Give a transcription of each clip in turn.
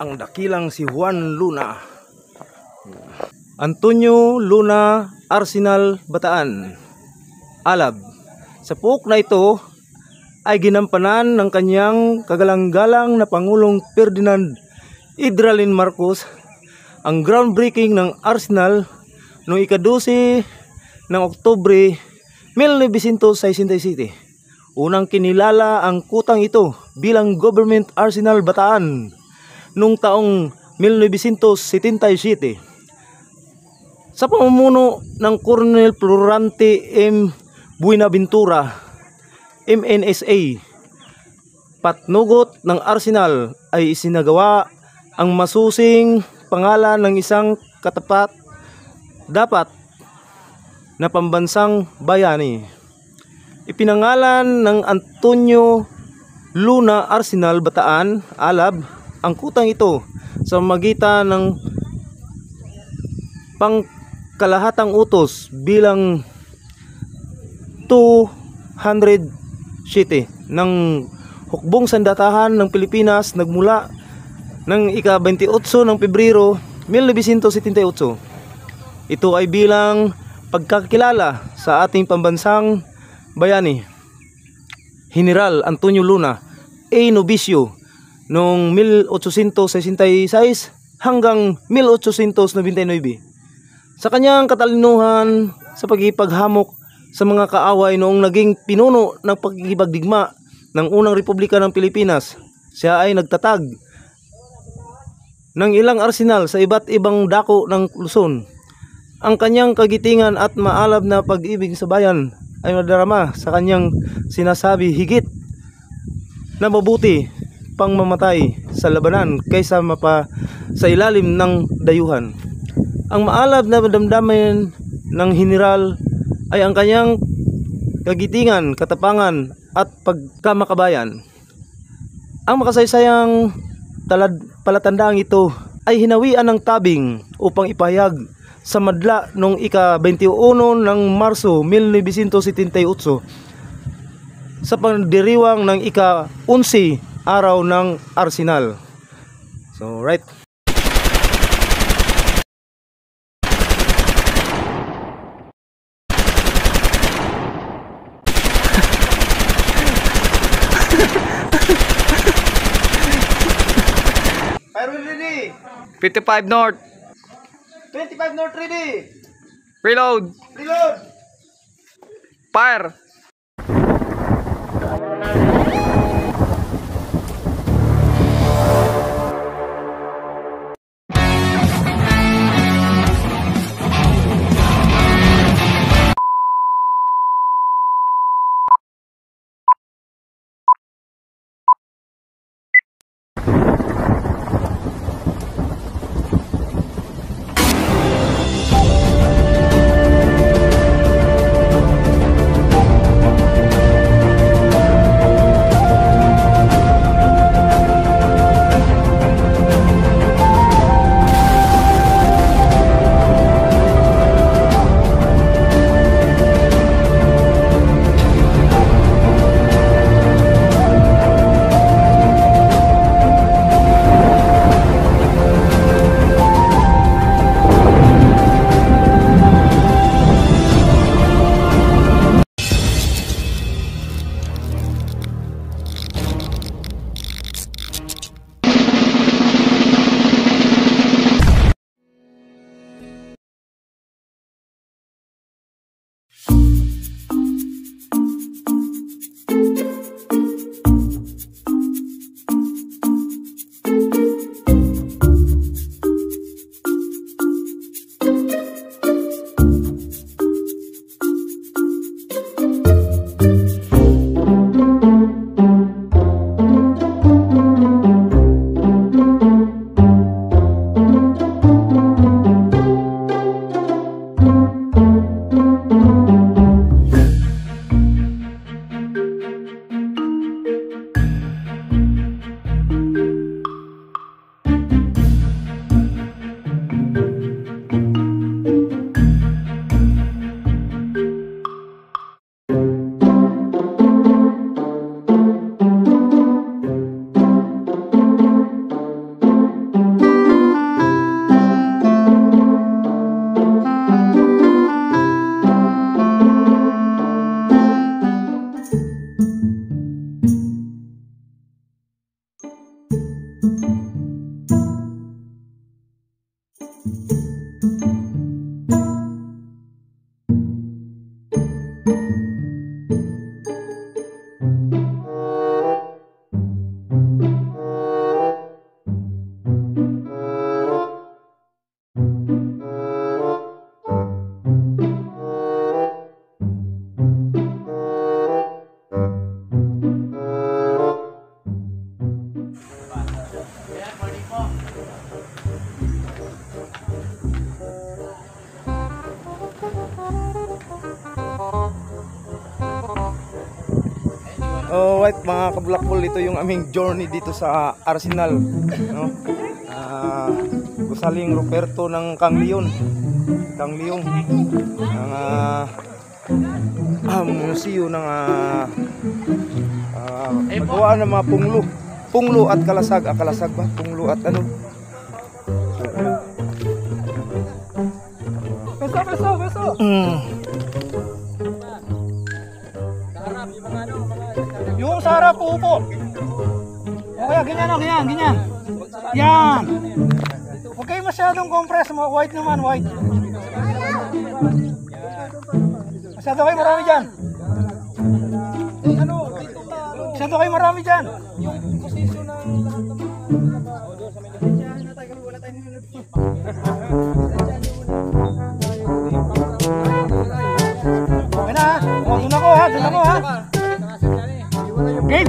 ang dakilang si Juan Luna. Antonio Luna, Arsenal, Bataan. Alab. Sa puok na ito ay ginampanan ng kanyang kagalang-galang na Pangulong Ferdinand Idralin Marcos ang groundbreaking ng Arsenal noong ika-12 ng Oktubre 1967. Unang kinilala ang kutang ito bilang Government Arsenal Bataan noong taong 1977. Sa pamumuno ng Colonel Florante M. Buenaventura, MNSA, patnugot ng Arsenal ay isinagawa ang masusing pangalan ng isang katapat dapat na pambansang bayani. Ipinangalan ng Antonio Luna Arsenal Bataan, Alab, ang kutang ito sa magitan ng pangkalahatang utos bilang 200 City ng hukbong sandatahan ng Pilipinas nagmula ng ika-28 ng Pebrero 1978. Ito ay bilang pagkakilala sa ating pambansang bayani, General Antonio Luna A. Novicio noong 1866 hanggang 1899. Sa kanyang katalinuhan sa pagkikipaghamok sa mga kaaway noong naging pinuno ng pagkikipagdigma ng unang Republika ng Pilipinas, siya ay nagtatag ng ilang arsenal sa iba't ibang dako ng Luzon. Ang kanyang kagitingan at maalab na pag-ibig sa bayan ay madarama sa kanyang sinasabi higit na mabuti pang mamatay sa labanan kaysa mapa sa ilalim ng dayuhan. Ang maalab na damdamin ng general ay ang kanyang kagitingan, katapangan at pagkamakabayan. Ang makasaysayang palatandaang ito ay hinawian ng tabing upang ipahayag sa madla noong ika-21 ng Marso 1978 sa pagdiriwang ng ika-11 araw ng Arsenal. So, right. Fire ready. 55 North. 25 North ready. Reload. Reload. Fire. Alright mga kabulakbol, ito yung aming journey dito sa Arsenal, no? Gusaling Roberto ng Kang Leon ng museo ng magawa ng mga punglo at kalasag ba? Punglo at ano? Beso. Yung sa harap upo. Kaya ganyan. Yan. Huwag kayo masyadong compress, white naman, white. Masyado kayo marami dyan. Masyado kayo marami dyan. Yung posisyon ng lahat ng okay na ha. Doon ako ha. Game.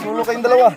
Solo kayong dalawa.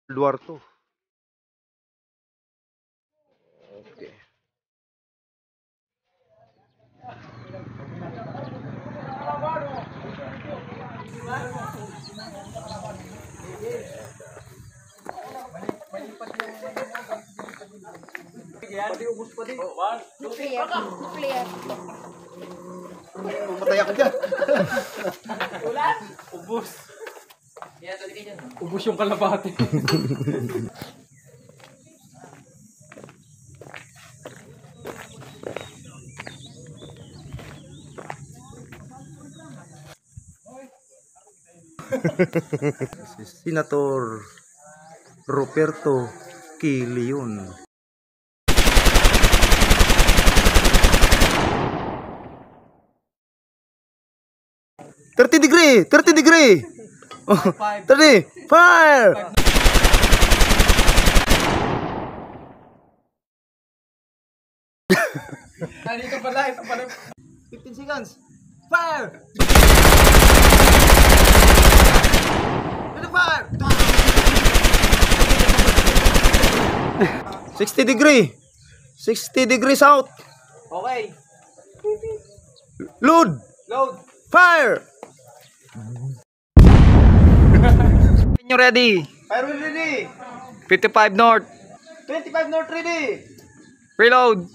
Luar tuh. Oke. Matay ako dyan. Ulan. Ubus. Ubus yung kalapate. Senator Roberto Leon. Thirty degree. Oh, 30, fire! Ito pala. 15 seconds. Fire! Fire! 60 degree south. Okay. Load. Fire! You ready? Fire wheel ready. 55 north. 25 north ready. Reload.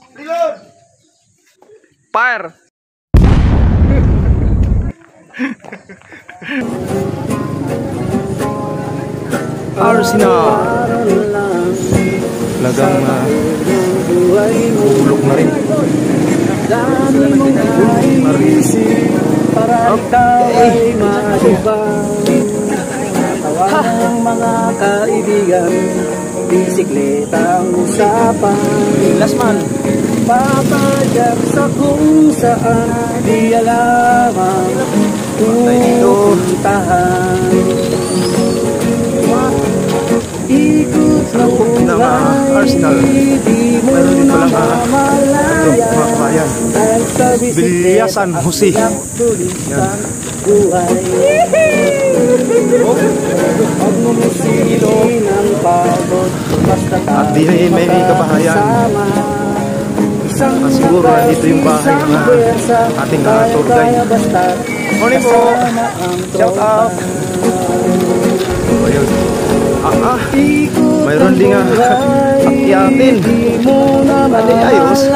Fire. Arsenal. Lagang bulok na rin. Para ikaw ay maibang tawanan ng mga kaibigan bisikleta ang usapan. Last man. Papadyak sa kung saan di alam ang pupuntahan. Ikot ng Arsenal. di mo Mayroon din palang namamalayan. mga kabayan. Dahil sa Bilyasan, bisikleta Jose. at tulis ang buhay. Huwag mo musikin ang pagod, basta At di may kabahayan. Siguro nandito yung bahay ng ating tour guide. Morning po! Shout out! So, ayun. Mayroon din nga akyatin. Adi ayos.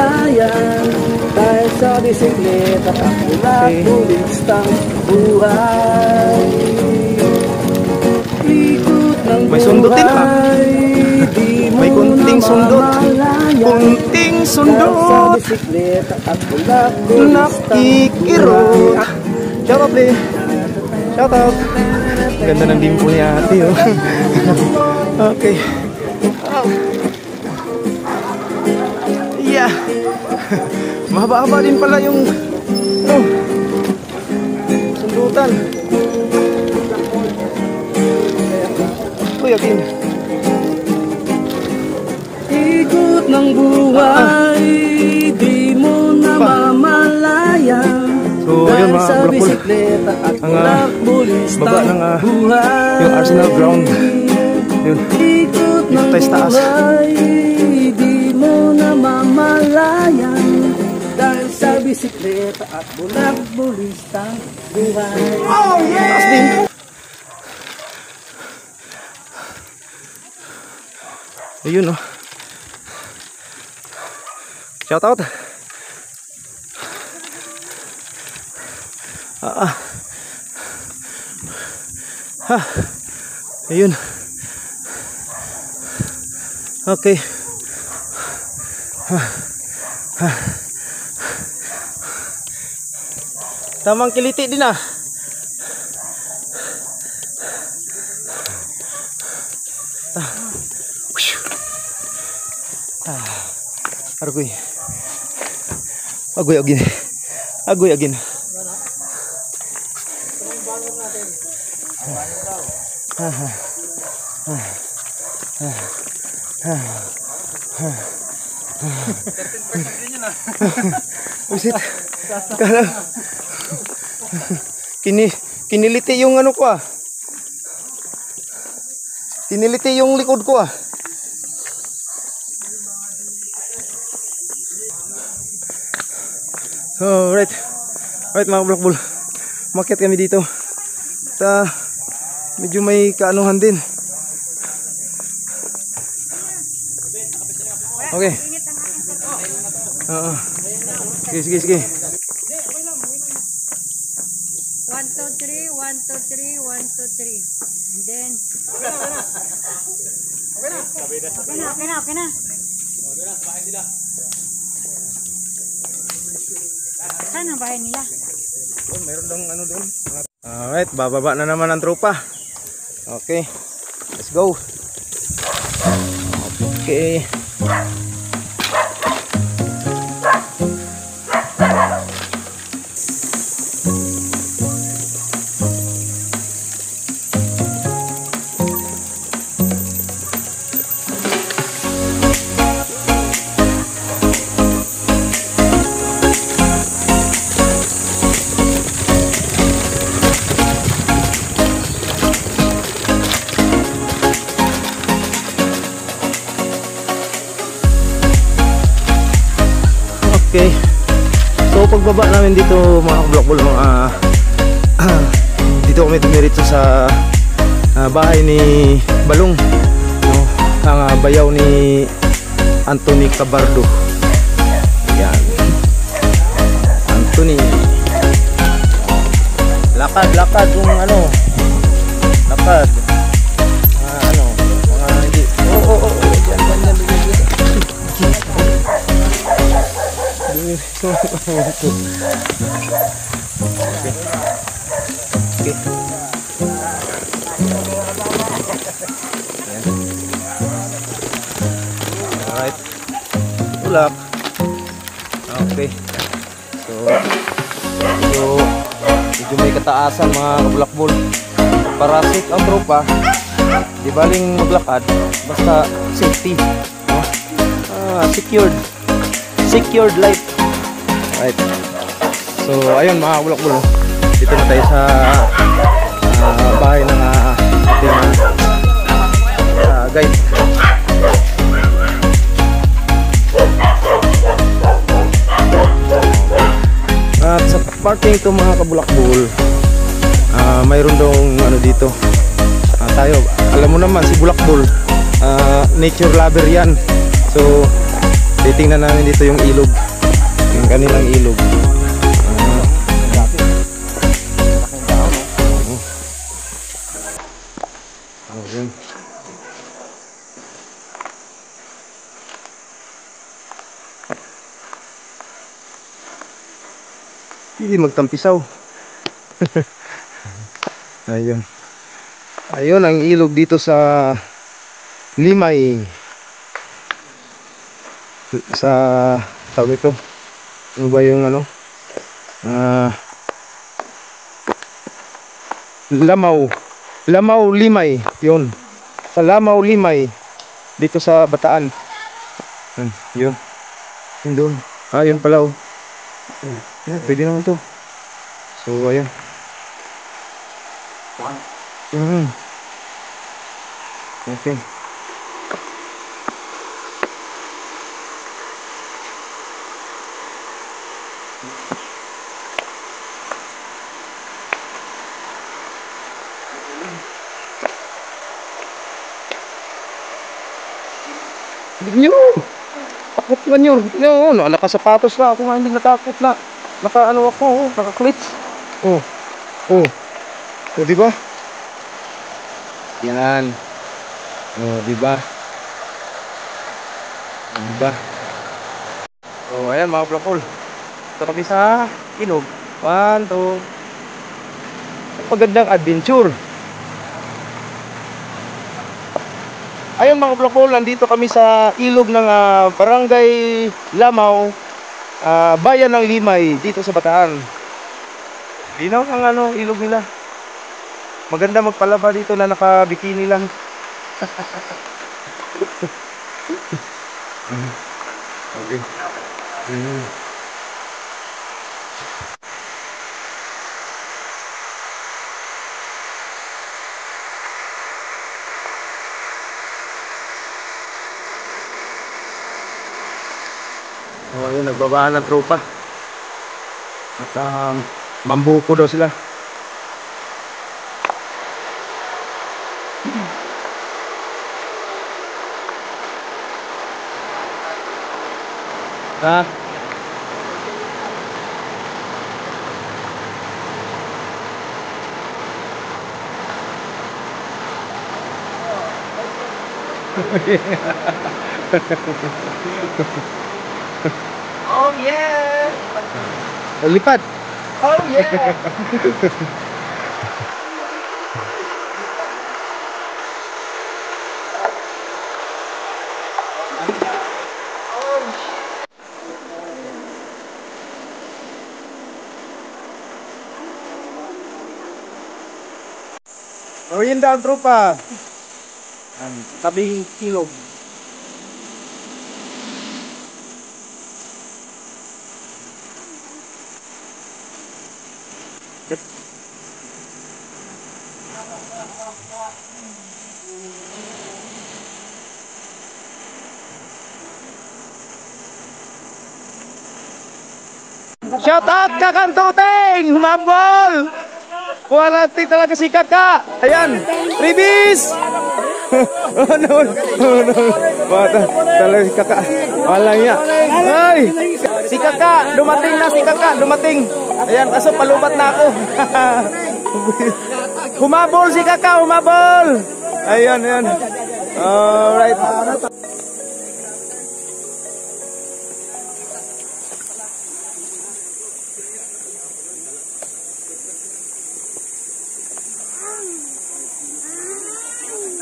Dahil sa bisikleta at tulis-tulistang buhay. May sundutin pa. May kunting sundot. Kunting sundot. Nakikirot. Shout out, please. Shout out. Ganda ng dimple ni ate, oh. Okay. Yeah. Mahaba-haba din pala yung sundutan. Uy, again. Ikot ng buhay, di mo namamalayan. So, ayun mga sa bulakbol. bisikleta at Ang baba ng yung Arsenal ground. Yun. Ikot ng tayo sa taas. buhay, di mo namamalayan. Dahil sa bisikleta at bulak-bulistang buhay. Oh, yeah! Taas din. Ayun, oh. Shout out. Ayun. Okay. Tamang kiliti din, ah. Agoy. Agoy agin. Agoy agin. Usit. Kiniliti yung ano ko, ah. Kiniliti yung likod ko, ah. So, right mga bulakbol, umakyat kami dito. At medyo may kaanuhan din. Okay. Sige. 1, 2, 3, 1, 2, 3, 1, 2, 3. And then Okay na. Saan ang bahay nila? Oh, mayroon dong ano doon. Alright, bababa na naman ang tropa. Okay. Let's go. Okay. Okay. So pagbaba namin dito mga kabulakbol, dito kami tumiritso sa bahay ni Balong, no? Ang bayaw ni Anthony Cabardo. Yan. Anthony. Lakad yung ano. Lakad. Ano, mga hindi. Yan. Okay. tulak. Okay. So medyo may kataasan mga kabulakbol. Para safe ang tropa, di baling maglakad, basta safety, no? Secured life. Right. So ayun mga kabulakbol, dito na tayo sa bahay ng ating guide. At sa parking to mga kabulakbol, mayroon dong ano dito, tayo alam mo naman si bulakbol, nature lover yan. So titingnan namin dito yung ilog, yung kanilang ilog. Ayun. Hindi magtampisaw. Ayun. Ayun ang ilog dito sa Limay. Sa tawag ito. Ano ba yung ano? Lamaw Limay. Yun. Sa Lamaw Limay. Dito sa Bataan. Yun. Yun doon. Yun pala. Pwede naman to. So ayan. Okay. Nyo! Takot ka nyo! No, nakasapatos na ako nga, hindi natakot na. Naka-ano ako, naka-clits. Diba? Yan. Diba? Diba? Ayan mga plakol. Ito kami sa ilog. 1, 2. Pagandang adventure. Ayun mga plakol, nandito kami sa ilog ng Barangay Lamaw, Bayan ng Limay, dito sa Bataan. Linaw ang ano, ilog nila. Maganda magpalaba dito na naka-bikini lang. Okay. Ayun, nagbabahan ng tropa. At mambuko daw sila. Oh yeah! Lipat! Oh yeah! Yun daw tropa. Tabing ilog. Shout out Kakang Toteng! Humabol! Quality talaga sikat ka! Ayan! Ribis! no. Bata, talaga kaka. Walang ya. Ay! Sikat ka! Dumating na si Kaka! Dumating! Ayan, kaso palubat na ako. Humabol si Kaka! Humabol! Ayan, ayan. Alright.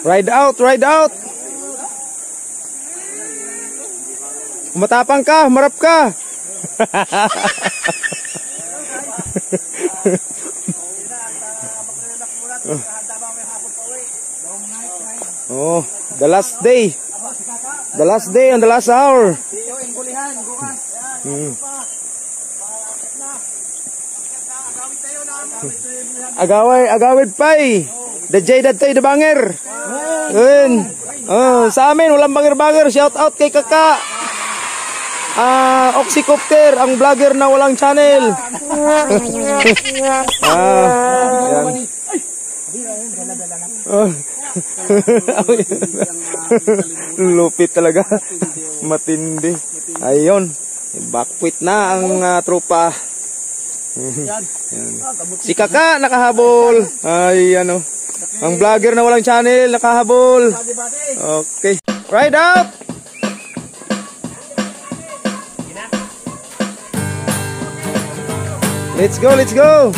Ride out, ride out. Matapang ka, marap ka. Oh, the last day. The last day and the last hour. Agawid pay. The Jadad tayo, the banger. Yun. Sa amin, walang banger-banger. Shout out kay Kaka. Oxycopter, ang vlogger na walang channel. Yan. Lupit talaga. Matindi. Ayun. Backquit na ang tropa. Yan. Si Kaka nakahabol. Ay ano. Ang vlogger na walang channel nakahabol. Okay. Ride out. Let's go, let's go.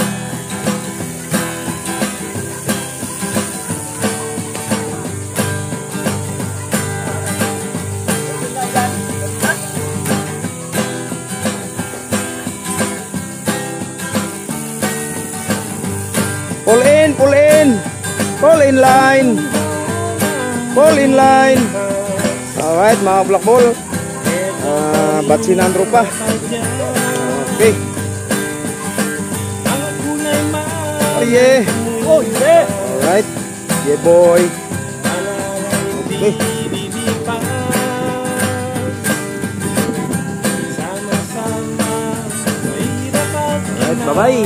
Pull in, pull in. Pull in line. Pull in line. Alright mga blackball. Batsin ang tropa. Okay. Oh yeah. Oh yeah. Alright. Yeah boy. Okay. Alright, bye-bye.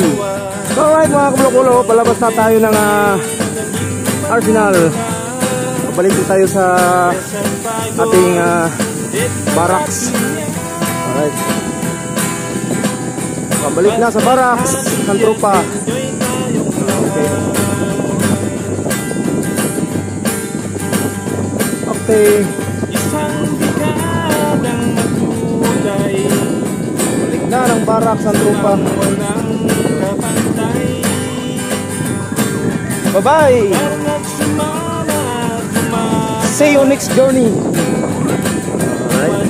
Alright mga kablokulo, palabas na tayo ng Arsenal. Balik tayo sa ating barracks. Alright. Pabalik na sa barracks ng tropa. Okay. Okay. Balik na ng barracks ng tropa. Bye-bye. See you next journey. Alright.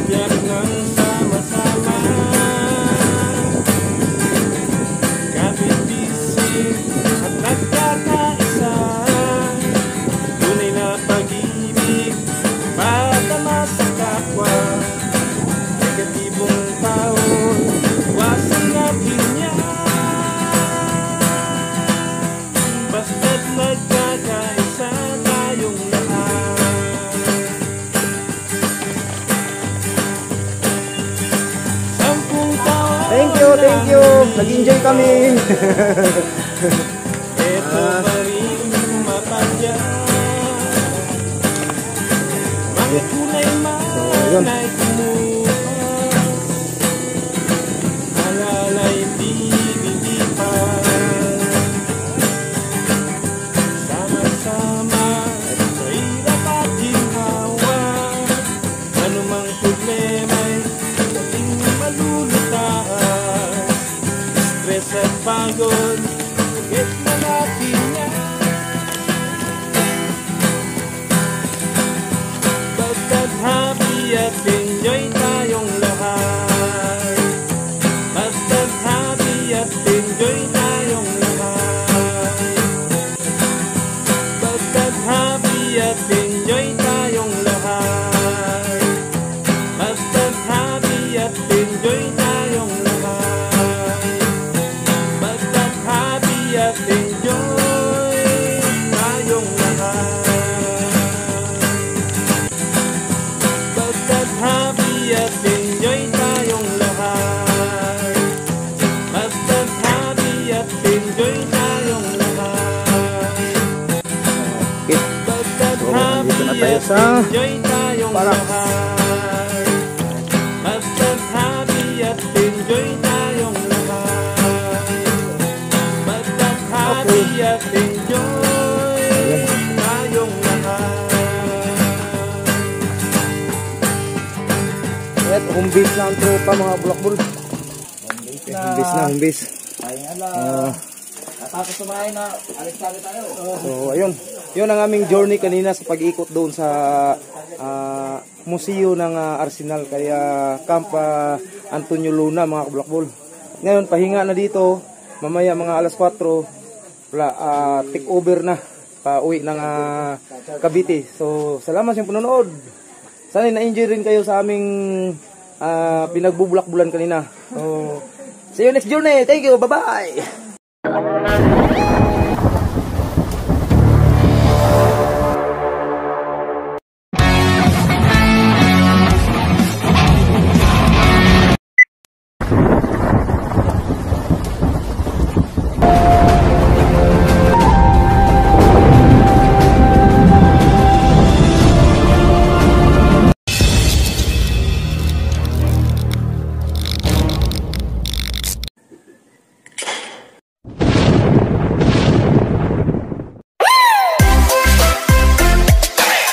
Thank you. Nag-enjoy kami. Yun. Pagod, get na natin yan. Basta't happy at enjoy tayong lahat. Basta't happy at enjoy tayong lahat. Basta't happy at enjoy tayong lahat. Basta't happy at enjoy tayong lahat. At enjoy tayong lahat. Basta't happy at enjoy tayong lahat. Basta't happy at enjoy tayong lahat. Basta't happy at enjoy tayong lahat. Basta't happy at enjoy tayong lahat. Happy at enjoy tayong lahat. At humbis na ang tropa mga blackball. Humbis. Ayun ala. Natapos sumayin na. Alis-alis tayo. So ayun. Yun ang aming journey kanina sa pag-ikot doon sa museo ng Arsenal, kaya Camp Antonio Luna, mga kablakbol. Ngayon, pahinga na dito, mamaya mga alas 4, wala, take over na, pauwi ng Cavite. So, salamat sa panonood. Sana na-enjoy rin kayo sa aming pinagbubulak-bulan kanina. So, see you next journey. Thank you. Bye-bye.